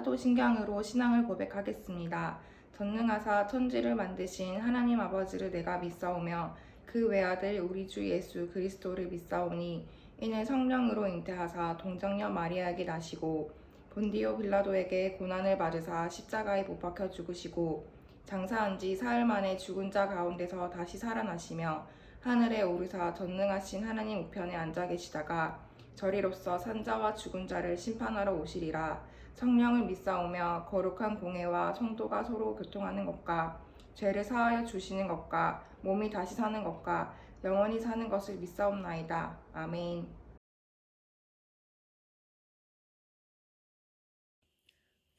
사도신경으로 신앙을 고백하겠습니다. 전능하사 천지를 만드신 하나님 아버지를 내가 믿사오며 그 외아들 우리 주 예수 그리스도를 믿사오니 이는 성령으로 잉태하사 동정녀 마리아에게 나시고 본디오 빌라도에게 고난을 받으사 십자가에 못 박혀 죽으시고 장사한 지 사흘 만에 죽은 자 가운데서 다시 살아나시며 하늘에 오르사 전능하신 하나님 우편에 앉아 계시다가 저리로서 산자와 죽은 자를 심판하러 오시리라. 성령을 믿사오며 거룩한 공회와 성도가 서로 교통하는 것과 죄를 사하여 주시는 것과 몸이 다시 사는 것과 영원히 사는 것을 믿사옵나이다. 아멘.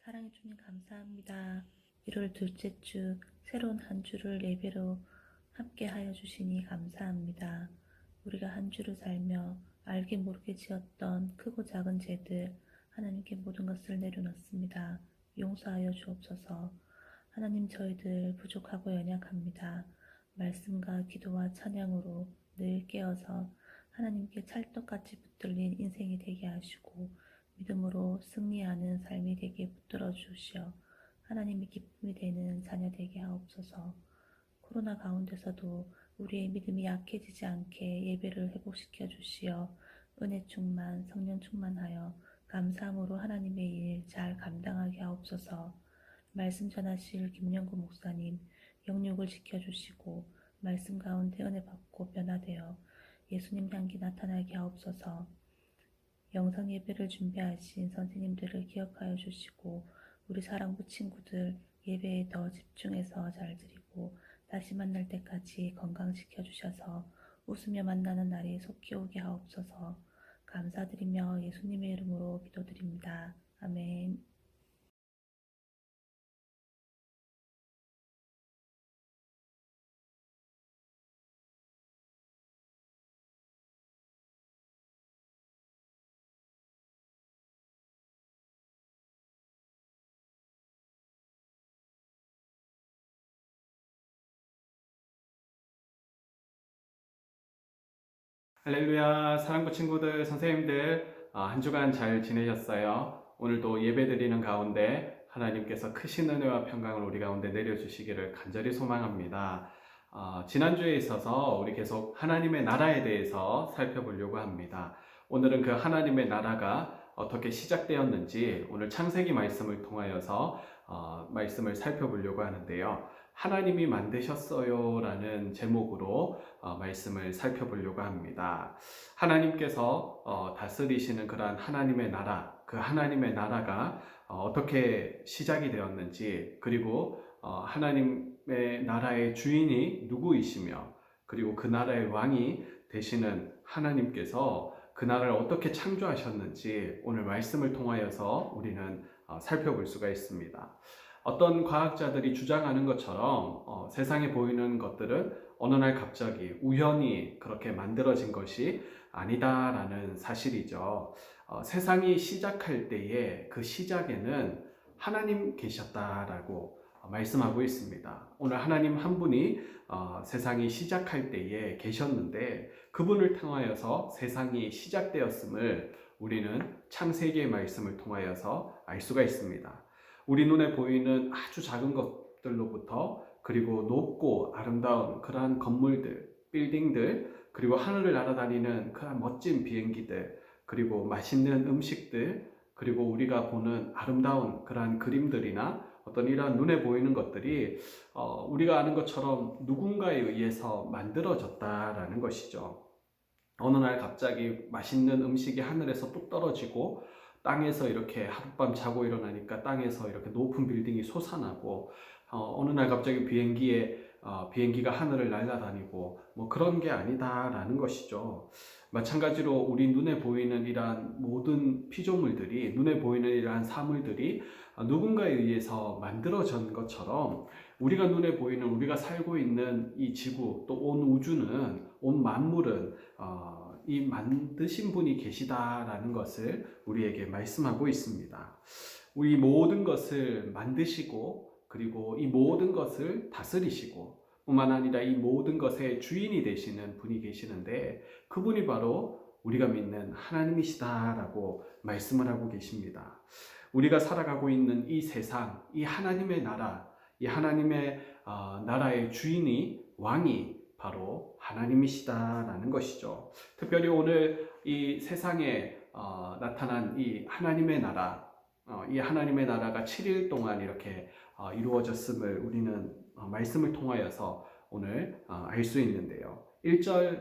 사랑해 주님 감사합니다. 1월 둘째 주 새로운 한 주를 예배로 함께 하여 주시니 감사합니다. 우리가 한 주를 살며 알게 모르게 지었던 크고 작은 죄들 하나님께 모든 것을 내려놓습니다. 용서하여 주옵소서. 하나님 저희들 부족하고 연약합니다. 말씀과 기도와 찬양으로 늘 깨어서 하나님께 찰떡같이 붙들린 인생이 되게 하시고 믿음으로 승리하는 삶이 되게 붙들어 주시어 하나님의 기쁨이 되는 자녀 되게 하옵소서. 코로나 가운데서도 우리의 믿음이 약해지지 않게 예배를 회복시켜 주시어 은혜 충만, 성령 충만하여 감사함으로 하나님의 일 잘 감당하게 하옵소서. 말씀 전하실 김영구 목사님 영육을 지켜주시고 말씀 가운데 은혜 받고 변화되어 예수님 향기 나타나게 하옵소서. 영상 예배를 준비하신 선생님들을 기억하여 주시고 우리 사랑부 친구들 예배에 더 집중해서 잘 드리고 다시 만날 때까지 건강시켜 주셔서 웃으며 만나는 날이 속히 오게 하옵소서. 감사드리며 예수님의 이름으로 기도드립니다. 아멘. 할렐루야, 사랑부 친구들, 선생님들, 한 주간 잘 지내셨어요? 오늘도 예배드리는 가운데 하나님께서 크신 은혜와 평강을 우리 가운데 내려주시기를 간절히 소망합니다. 지난주에 있어서 우리 계속 하나님의 나라에 대해서 살펴보려고 합니다. 오늘은 그 하나님의 나라가 어떻게 시작되었는지 오늘 창세기 말씀을 통하여서 말씀을 살펴보려고 하는데요. 하나님이 만드셨어요 라는 제목으로 말씀을 살펴보려고 합니다. 하나님께서 다스리시는 그러한 하나님의 나라, 그 하나님의 나라가 어떻게 시작이 되었는지, 그리고 하나님의 나라의 주인이 누구이시며, 그리고 그 나라의 왕이 되시는 하나님께서 그 나라를 어떻게 창조하셨는지 오늘 말씀을 통하여서 우리는 살펴볼 수가 있습니다. 어떤 과학자들이 주장하는 것처럼 세상에 보이는 것들은 어느 날 갑자기 우연히 그렇게 만들어진 것이 아니다라는 사실이죠. 세상이 시작할 때에 그 시작에는 하나님 계셨다라고 말씀하고 있습니다. 오늘 하나님 한 분이 세상이 시작할 때에 계셨는데 그분을 통하여서 세상이 시작되었음을 우리는 창세기의 말씀을 통하여서 알 수가 있습니다. 우리 눈에 보이는 아주 작은 것들로부터 그리고 높고 아름다운 그러한 건물들, 빌딩들, 그리고 하늘을 날아다니는 그러한 멋진 비행기들, 그리고 맛있는 음식들, 그리고 우리가 보는 아름다운 그러한 그림들이나 어떤 이러한 눈에 보이는 것들이 우리가 아는 것처럼 누군가에 의해서 만들어졌다라는 것이죠. 어느 날 갑자기 맛있는 음식이 하늘에서 뚝 떨어지고 땅에서 이렇게 하룻밤 자고 일어나니까 땅에서 이렇게 높은 빌딩이 솟아나고 어느 날 갑자기 비행기가 하늘을 날아다니고 뭐 그런 게 아니다라는 것이죠. 마찬가지로 우리 눈에 보이는 이러한 모든 피조물들이, 눈에 보이는 이러한 사물들이 누군가에 의해서 만들어진 것처럼 우리가 눈에 보이는, 우리가 살고 있는 이 지구, 또 온 우주는, 온 만물은 이 만드신 분이 계시다라는 것을 우리에게 말씀하고 있습니다. 우리 모든 것을 만드시고, 그리고 이 모든 것을 다스리시고, 뿐만 아니라 이 모든 것의 주인이 되시는 분이 계시는데 그분이 바로 우리가 믿는 하나님이시다라고 말씀을 하고 계십니다. 우리가 살아가고 있는 이 세상, 이 하나님의 나라, 이 하나님의 나라의 주인이, 왕이 바로 하나님이시다라는 것이죠. 특별히 오늘 이 세상에 나타난 이 하나님의 나라, 이 하나님의 나라가 7일 동안 이렇게 이루어졌음을 우리는 말씀을 통하여서 오늘 알 수 있는데요.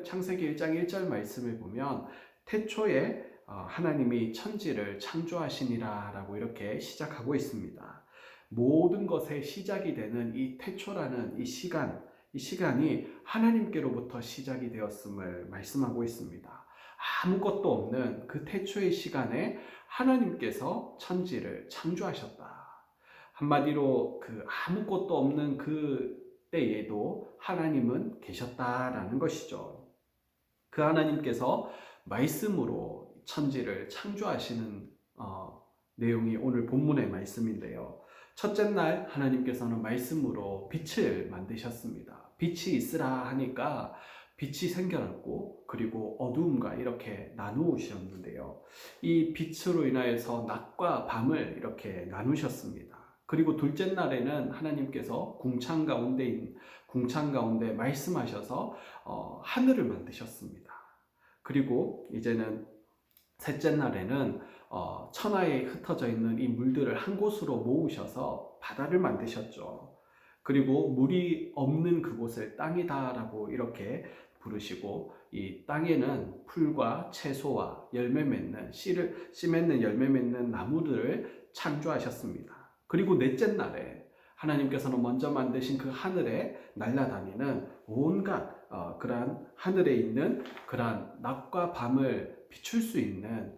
창세기 1장 1절 말씀을 보면 태초에 하나님이 천지를 창조하시니라 라고 이렇게 시작하고 있습니다. 모든 것의 시작이 되는 이 태초라는 이 시간이 하나님께로부터 시작이 되었음을 말씀하고 있습니다. 아무것도 없는 그 태초의 시간에 하나님께서 천지를 창조하셨다. 한마디로 그 아무것도 없는 그 때에도 하나님은 계셨다라는 것이죠. 그 하나님께서 말씀으로 천지를 창조하시는 내용이 오늘 본문의 말씀인데요. 첫째 날 하나님께서는 말씀으로 빛을 만드셨습니다. 빛이 있으라 하니까 빛이 생겨났고 그리고 어두움과 이렇게 나누셨는데요. 이 빛으로 인하여서 낮과 밤을 이렇게 나누셨습니다. 그리고 둘째 날에는 하나님께서 궁창 가운데 말씀하셔서 하늘을 만드셨습니다. 그리고 이제는 셋째 날에는 천하에 흩어져 있는 이 물들을 한 곳으로 모으셔서 바다를 만드셨죠. 그리고 물이 없는 그곳을 땅이다라고 이렇게 부르시고 이 땅에는 풀과 채소와 열매 맺는 씨 맺는 열매 맺는 나무들을 창조하셨습니다. 그리고 넷째 날에 하나님께서는 먼저 만드신 그 하늘에 날아다니는 온갖 그러한 하늘에 있는 그러한 낮과 밤을 비출 수 있는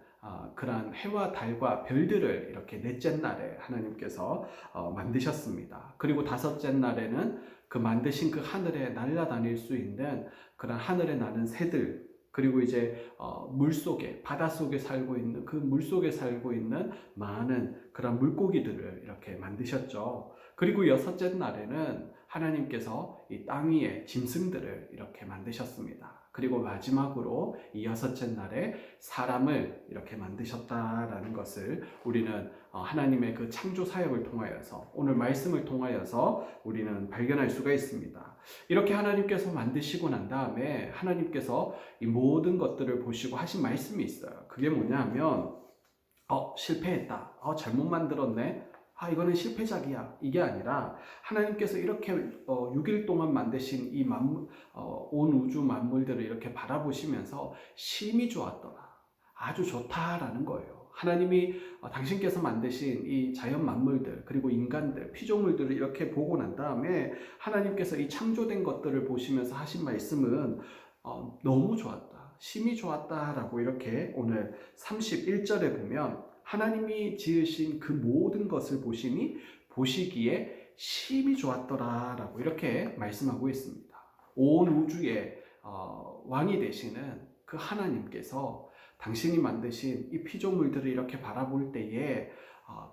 그러한 해와 달과 별들을 이렇게 넷째 날에 하나님께서 만드셨습니다. 그리고 다섯째 날에는 그 만드신 그 하늘에 날아다닐 수 있는 그런 하늘에 나는 새들, 그리고 이제 물속에, 바닷속에 살고 있는 그 물속에 살고 있는 많은 그런 물고기들을 이렇게 만드셨죠. 그리고 여섯째 날에는 하나님께서 이 땅 위에 짐승들을 이렇게 만드셨습니다. 그리고 마지막으로 이 여섯째 날에 사람을 이렇게 만드셨다라는 것을 우리는 하나님의 그 창조 사역을 통하여서, 오늘 말씀을 통하여서 우리는 발견할 수가 있습니다. 이렇게 하나님께서 만드시고 난 다음에 하나님께서 이 모든 것들을 보시고 하신 말씀이 있어요. 그게 뭐냐 하면 실패했다, 잘못 만들었네, 이거는 실패작이야, 이게 아니라 하나님께서 이렇게 6일 동안 만드신 이 온 우주 만물들을 이렇게 바라보시면서 심히 좋았더라, 아주 좋다라는 거예요. 하나님이 당신께서 만드신 이 자연 만물들, 그리고 인간들, 피조물들을 이렇게 보고 난 다음에 하나님께서 이 창조된 것들을 보시면서 하신 말씀은 너무 좋았다, 심히 좋았다라고 이렇게 오늘 31절에 보면 하나님이 지으신 그 모든 것을 보시기에 심히 좋았더라라고 이렇게 말씀하고 있습니다. 온 우주의 왕이 되시는 그 하나님께서 당신이 만드신 이 피조물들을 이렇게 바라볼 때에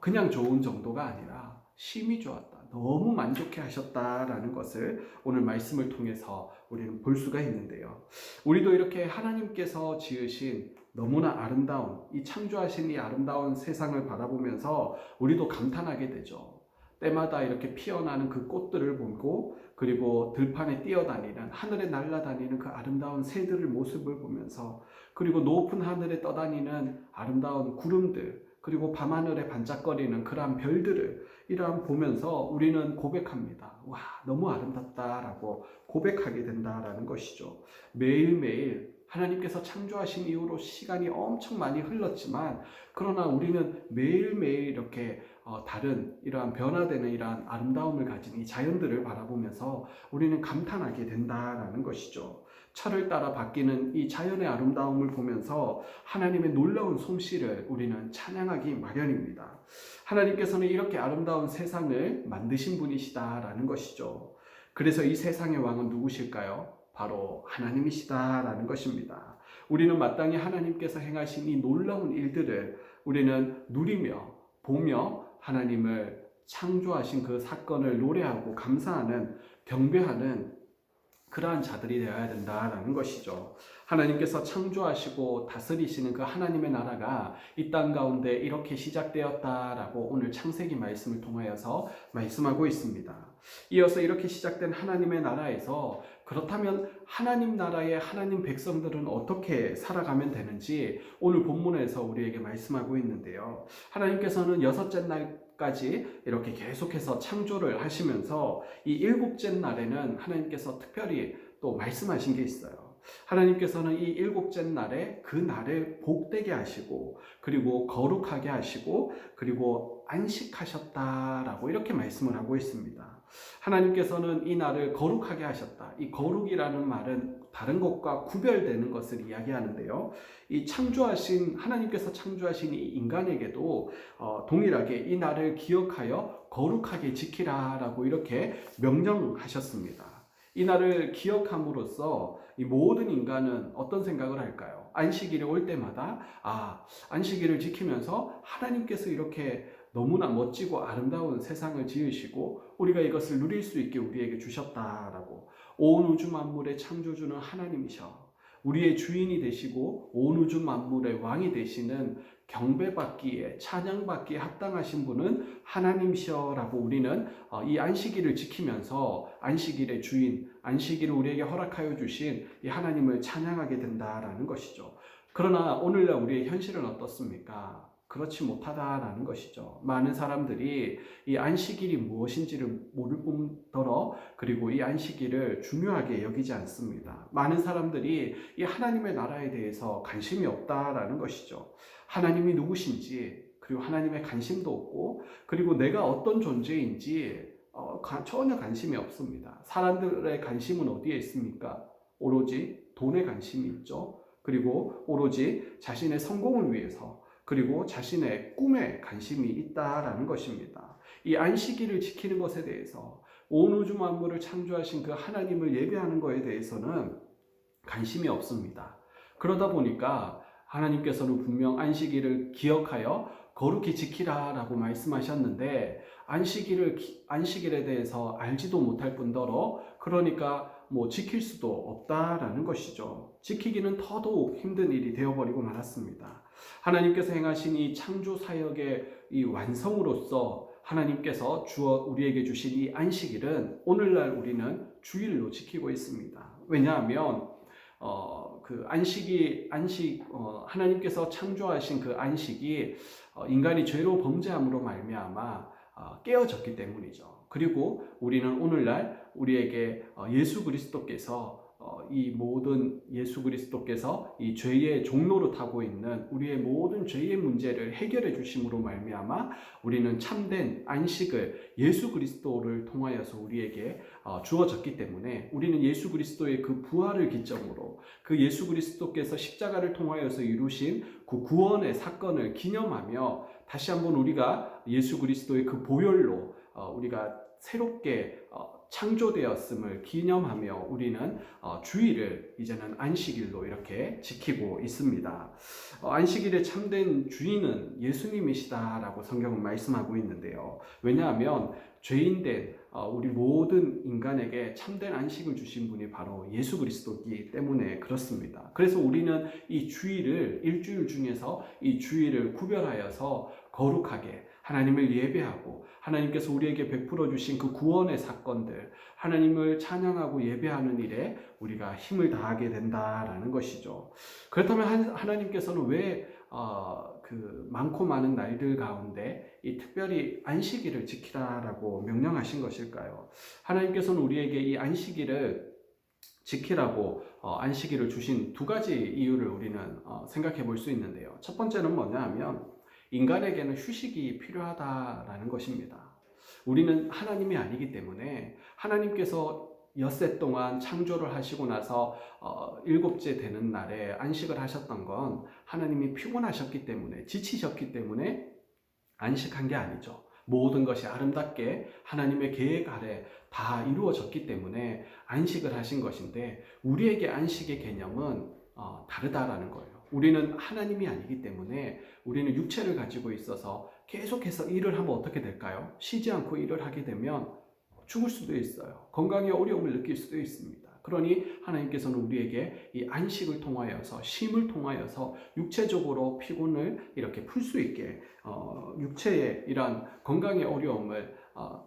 그냥 좋은 정도가 아니라 심히 좋았다, 너무 만족해 하셨다라는 것을 오늘 말씀을 통해서 우리는 볼 수가 있는데요. 우리도 이렇게 하나님께서 지으신 너무나 아름다운 이 창조하신 이 아름다운 세상을 바라보면서 우리도 감탄하게 되죠. 때마다 이렇게 피어나는 그 꽃들을 보고, 그리고 들판에 뛰어다니는, 하늘에 날아다니는 그 아름다운 새들의 모습을 보면서, 그리고 높은 하늘에 떠다니는 아름다운 구름들, 그리고 밤하늘에 반짝거리는 그러한 별들을 이러한 보면서 우리는 고백합니다. 와, 너무 아름답다라고 고백하게 된다라는 것이죠. 매일매일 하나님께서 창조하신 이후로 시간이 엄청 많이 흘렀지만, 그러나 우리는 매일매일 이렇게 다른 이러한 변화되는 이러한 아름다움을 가진 이 자연들을 바라보면서 우리는 감탄하게 된다라는 것이죠. 철을 따라 바뀌는 이 자연의 아름다움을 보면서 하나님의 놀라운 솜씨를 우리는 찬양하기 마련입니다. 하나님께서는 이렇게 아름다운 세상을 만드신 분이시다라는 것이죠. 그래서 이 세상의 왕은 누구실까요? 바로 하나님이시다라는 것입니다. 우리는 마땅히 하나님께서 행하신 이 놀라운 일들을 우리는 누리며 보며 하나님을 창조하신 그 사건을 노래하고 감사하는, 경배하는 그러한 자들이 되어야 된다라는 것이죠. 하나님께서 창조하시고 다스리시는 그 하나님의 나라가 이 땅 가운데 이렇게 시작되었다라고 오늘 창세기 말씀을 통하여서 말씀하고 있습니다. 이어서 이렇게 시작된 하나님의 나라에서 그렇다면 하나님 나라의 하나님 백성들은 어떻게 살아가면 되는지 오늘 본문에서 우리에게 말씀하고 있는데요. 하나님께서는 여섯째 날까지 이렇게 계속해서 창조를 하시면서 이 일곱째 날에는 하나님께서 특별히 또 말씀하신 게 있어요. 하나님께서는 이 일곱째 날에 그 날을 복되게 하시고 그리고 거룩하게 하시고 그리고 안식하셨다라고 이렇게 말씀을 하고 있습니다. 하나님께서는 이 날을 거룩하게 하셨다. 이 거룩이라는 말은 다른 것과 구별되는 것을 이야기하는데요. 이 하나님께서 창조하신 이 인간에게도 동일하게 이 날을 기억하여 거룩하게 지키라라고 이렇게 명령하셨습니다. 이 날을 기억함으로써 이 모든 인간은 어떤 생각을 할까요? 안식일이 올 때마다 안식일을 지키면서 하나님께서 이렇게 너무나 멋지고 아름다운 세상을 지으시고 우리가 이것을 누릴 수 있게 우리에게 주셨다라고. 온 우주 만물의 창조주는 하나님이셔. 우리의 주인이 되시고 온 우주 만물의 왕이 되시는 경배받기에 찬양받기에 합당하신 분은 하나님이셔라고 우리는 이 안식일을 지키면서 안식일의 주인, 안식일을 우리에게 허락하여 주신 이 하나님을 찬양하게 된다라는 것이죠. 그러나 오늘날 우리의 현실은 어떻습니까? 그렇지 못하다라는 것이죠. 많은 사람들이 이 안식일이 무엇인지를 모를 뿐더러 그리고 이 안식일을 중요하게 여기지 않습니다. 많은 사람들이 이 하나님의 나라에 대해서 관심이 없다라는 것이죠. 하나님이 누구신지 그리고 하나님의 관심도 없고 그리고 내가 어떤 존재인지 전혀 관심이 없습니다. 사람들의 관심은 어디에 있습니까? 오로지 돈에 관심이 있죠. 그리고 오로지 자신의 성공을 위해서 그리고 자신의 꿈에 관심이 있다라는 것입니다. 이 안식일을 지키는 것에 대해서 온 우주 만물을 창조하신 그 하나님을 예배하는 것에 대해서는 관심이 없습니다. 그러다 보니까 하나님께서는 분명 안식일을 기억하여 거룩히 지키라라고 말씀하셨는데 안식일에 대해서 알지도 못할 뿐더러 그러니까 지킬 수도 없다라는 것이죠. 지키기는 더더욱 힘든 일이 되어버리고 말았습니다. 하나님께서 행하신 이 창조 사역의 이 완성으로서 하나님께서 하나님께 주신 이 안식일은 오늘날 우리는 주일로 지키고 있습니다. 왜냐하면 하나님께서 창조하신 그 안식이 인간이 죄로 범죄함으로 말미암아 깨어졌기 때문이죠. 그리고 우리는 오늘날 우리에게 예수 그리스도께서 이 죄의 종로로 타고 있는 우리의 모든 죄의 문제를 해결해 주심으로 말미암아 우리는 참된 안식을 예수 그리스도를 통하여서 우리에게 주어졌기 때문에 우리는 예수 그리스도의 그 부활을 기점으로 그 예수 그리스도께서 십자가를 통하여서 이루신 그 구원의 사건을 기념하며 다시 한번 우리가 예수 그리스도의 그 보혈로 우리가 새롭게 창조되었음을 기념하며 우리는 주일을 이제는 안식일로 이렇게 지키고 있습니다. 안식일의 참된 주인은 예수님이시다라고 성경은 말씀하고 있는데요. 왜냐하면 죄인된 우리 모든 인간에게 참된 안식을 주신 분이 바로 예수 그리스도이기 때문에 그렇습니다. 그래서 우리는 이 주일을 일주일 중에서 이 주일을 구별하여서 거룩하게 하나님을 예배하고 하나님께서 우리에게 베풀어 주신 그 구원의 사건들 하나님을 찬양하고 예배하는 일에 우리가 힘을 다하게 된다라는 것이죠. 그렇다면 하나님께서는 왜 그 많고 많은 날들 가운데 이 특별히 안식일을 지키라라고 명령하신 것일까요? 하나님께서는 우리에게 이 안식일을 지키라고 안식일을 주신 두 가지 이유를 우리는 생각해 볼 수 있는데요. 첫 번째는 뭐냐 하면 인간에게는 휴식이 필요하다라는 것입니다. 우리는 하나님이 아니기 때문에 하나님께서 엿새 동안 창조를 하시고 나서 일곱째 되는 날에 안식을 하셨던 건 하나님이 피곤하셨기 때문에 지치셨기 때문에 안식한 게 아니죠. 모든 것이 아름답게 하나님의 계획 아래 다 이루어졌기 때문에 안식을 하신 것인데 우리에게 안식의 개념은 다르다라는 거예요. 우리는 하나님이 아니기 때문에 우리는 육체를 가지고 있어서 계속해서 일을 하면 어떻게 될까요? 쉬지 않고 일을 하게 되면 죽을 수도 있어요. 건강에 어려움을 느낄 수도 있습니다. 그러니 하나님께서는 우리에게 이 안식을 통하여서, 쉼을 통하여서 육체적으로 피곤을 이렇게 풀 수 있게 육체의 이러한 건강의 어려움을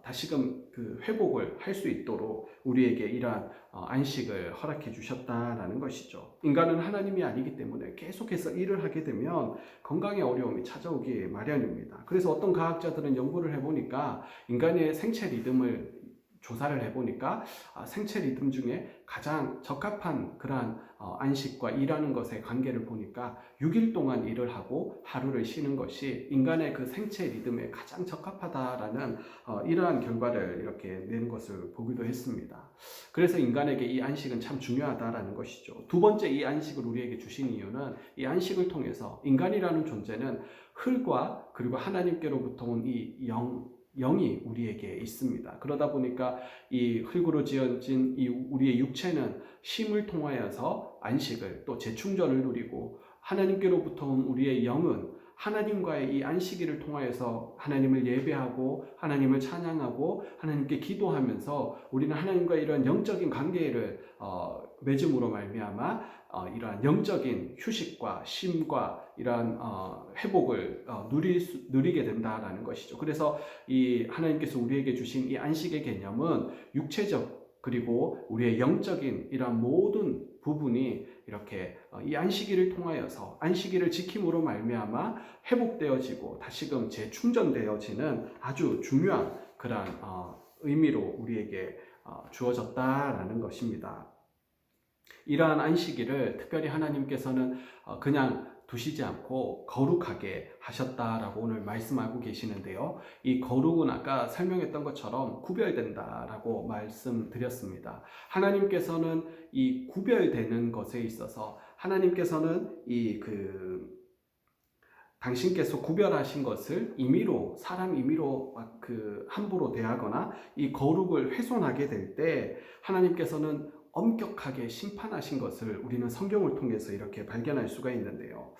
다시금 그 회복을 할 수 있도록 우리에게 이러한 안식을 허락해 주셨다라는 것이죠. 인간은 하나님이 아니기 때문에 계속해서 일을 하게 되면 건강의 어려움이 찾아오기 마련입니다. 그래서 어떤 과학자들은 연구를 해보니까 인간의 생체 리듬을 조사를 해보니까 생체 리듬 중에 가장 적합한 그러한 안식과 일하는 것의 관계를 보니까 6일 동안 일을 하고 하루를 쉬는 것이 인간의 그 생체 리듬에 가장 적합하다라는 이러한 결과를 이렇게 내는 것을 보기도 했습니다. 그래서 인간에게 이 안식은 참 중요하다라는 것이죠. 두 번째, 이 안식을 우리에게 주신 이유는 이 안식을 통해서 인간이라는 존재는 흙과 그리고 하나님께로부터 온 이 영이 우리에게 있습니다. 그러다 보니까 이 흙으로 지어진 이 우리의 육체는 쉼을 통하여서 안식을 또 재충전을 누리고, 하나님께로부터 온 우리의 영은 하나님과의 이 안식일을 통하여서 하나님을 예배하고 하나님을 찬양하고 하나님께 기도하면서 우리는 하나님과 이런 영적인 관계를 맺음으로 말미암아 이러한 영적인 휴식과 쉼과 이러한 회복을 누리게 된다라는 것이죠. 그래서 이 하나님께서 우리에게 주신 이 안식의 개념은 육체적 그리고 우리의 영적인 이러한 모든 부분이 이렇게 이 안식일을 통하여서 안식일을 지킴으로 말미암아 회복되어지고 다시금 재충전되어지는 아주 중요한 그러한 의미로 우리에게 주어졌다라는 것입니다. 이러한 안식일을 특별히 하나님께서는 그냥 두시지 않고 거룩하게 하셨다라고 오늘 말씀하고 계시는데요. 이 거룩은 아까 설명했던 것처럼 구별된다라고 말씀드렸습니다. 하나님께서는 이 구별되는 것에 있어서 하나님께서는 당신께서 구별하신 것을 임의로, 사람 임의로 함부로 대하거나 이 거룩을 훼손하게 될 때 하나님께서는 엄격하게 심판하신 것을 우리는 성경을 통해서 이렇게 발견할 수가 있는데요.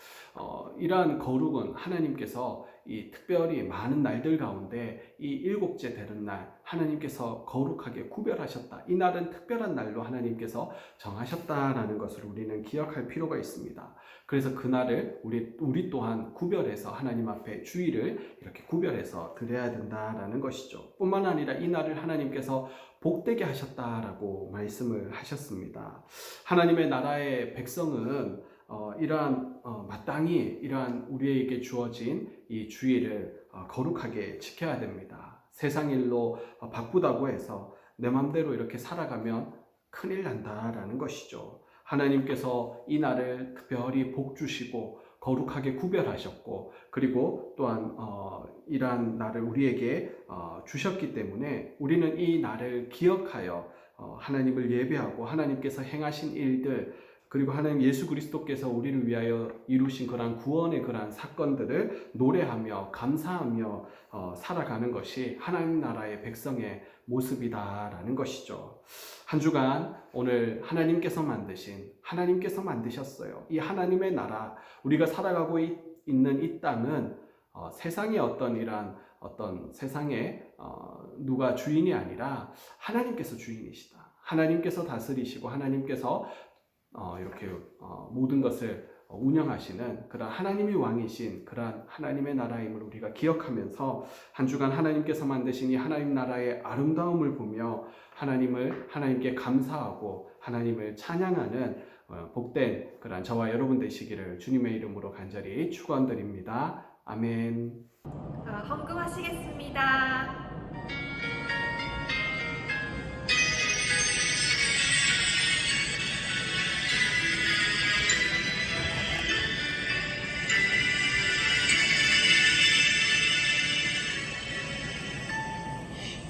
이러한 거룩은 하나님께서 이 특별히 많은 날들 가운데 이 일곱째 되는 날 하나님께서 거룩하게 구별하셨다. 이 날은 특별한 날로 하나님께서 정하셨다라는 것을 우리는 기억할 필요가 있습니다. 그래서 그 날을 우리 또한 구별해서 하나님 앞에 주일을 이렇게 구별해서 드려야 된다라는 것이죠. 뿐만 아니라 이 날을 하나님께서 복되게 하셨다라고 말씀을 하셨습니다. 하나님의 나라의 백성은 이러한 마땅히 이러한 우리에게 주어진 이 주일을 거룩하게 지켜야 됩니다. 세상 일로 바쁘다고 해서 내 맘대로 이렇게 살아가면 큰일 난다라는 것이죠. 하나님께서 이 날을 특별히 복 주시고 거룩하게 구별하셨고, 그리고 또한 이러한 날을 우리에게 주셨기 때문에 우리는 이 날을 기억하여 하나님을 예배하고 하나님께서 행하신 일들, 그리고 하나님 예수 그리스도께서 우리를 위하여 이루신 그러한 구원의 그러한 사건들을 노래하며 감사하며 살아가는 것이 하나님 나라의 백성의 모습이다라는 것이죠. 한 주간 오늘 하나님께서 만드셨어요. 이 하나님의 나라, 우리가 살아가고 있는 이 땅은 세상의 어떤 세상에 누가 주인이 아니라 하나님께서 주인이시다. 하나님께서 다스리시고 하나님께서 이렇게 모든 것을 운영하시는 그런 하나님이 왕이신 그런 하나님의 나라임을 우리가 기억하면서 한 주간 하나님께서 만드신 이 하나님 나라의 아름다움을 보며 하나님께 감사하고 하나님을 찬양하는 복된 그런 저와 여러분 되시기를 주님의 이름으로 간절히 축원드립니다. 아멘. 헌금하시겠습니다.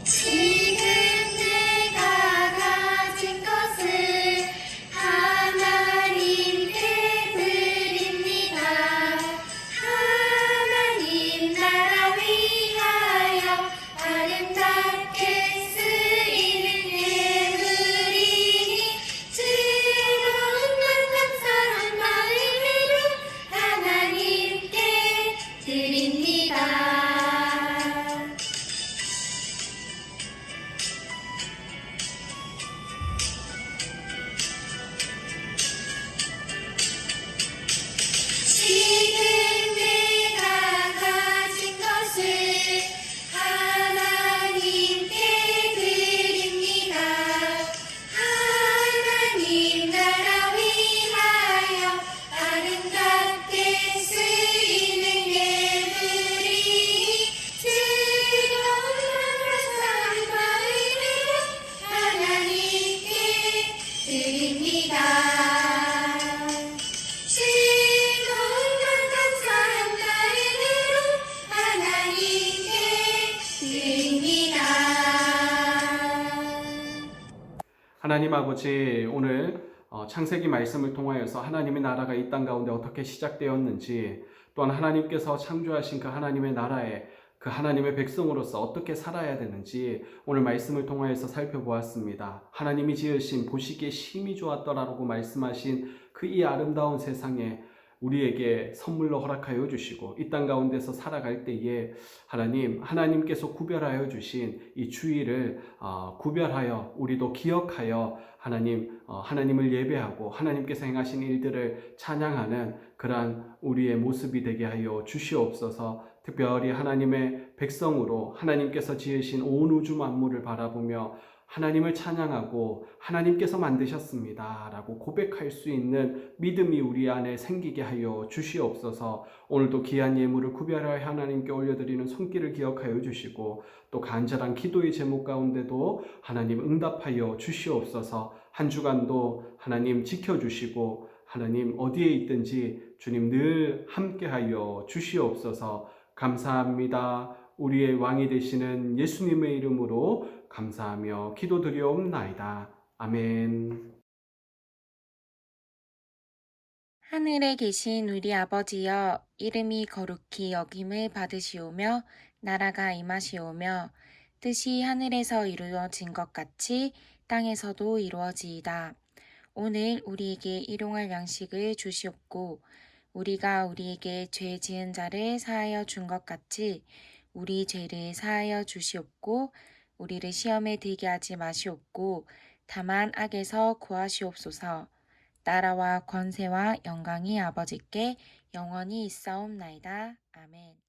지금 내가 가진 것을 하나님께 드립니다. 하나님 나라 위하여 아름다운 하나님 아버지, 오늘 창세기 말씀을 통하여서 하나님의 나라가 이 땅 가운데 어떻게 시작되었는지, 또한 하나님께서 창조하신 그 하나님의 나라에 그 하나님의 백성으로서 어떻게 살아야 되는지 오늘 말씀을 통하여서 살펴보았습니다. 하나님이 지으신 보시기에 심히 좋았더라라고 말씀하신 그 이 아름다운 세상에 우리에게 선물로 허락하여 주시고 이 땅 가운데서 살아갈 때에 하나님께서 구별하여 주신 이 주의를 구별하여 우리도 기억하여 하나님을 예배하고 하나님께서 행하신 일들을 찬양하는 그러한 우리의 모습이 되게 하여 주시옵소서. 특별히 하나님의 백성으로 하나님께서 지으신 온 우주 만물을 바라보며 하나님을 찬양하고 하나님께서 만드셨습니다 라고 고백할 수 있는 믿음이 우리 안에 생기게 하여 주시옵소서. 오늘도 귀한 예물을 구별하여 하나님께 올려드리는 손길을 기억하여 주시고 또 간절한 기도의 제목 가운데도 하나님 응답하여 주시옵소서. 한 주간도 하나님 지켜주시고 하나님 어디에 있든지 주님 늘 함께하여 주시옵소서. 감사합니다. 우리의 왕이 되시는 예수님의 이름으로 감사하며 기도드리옵나이다. 아멘. 하늘에 계신 우리 아버지여, 이름이 거룩히 여김을 받으시오며 나라가 임하시오며 뜻이 하늘에서 이루어진 것 같이 땅에서도 이루어지이다. 오늘 우리에게 일용할 양식을 주시옵고 우리가 우리에게 죄 지은 자를 사하여 준 것 같이 우리 죄를 사하여 주시옵고 우리를 시험에 들게 하지 마시옵고 다만 악에서 구하시옵소서. 나라와 권세와 영광이 아버지께 영원히 있사옵나이다. 아멘.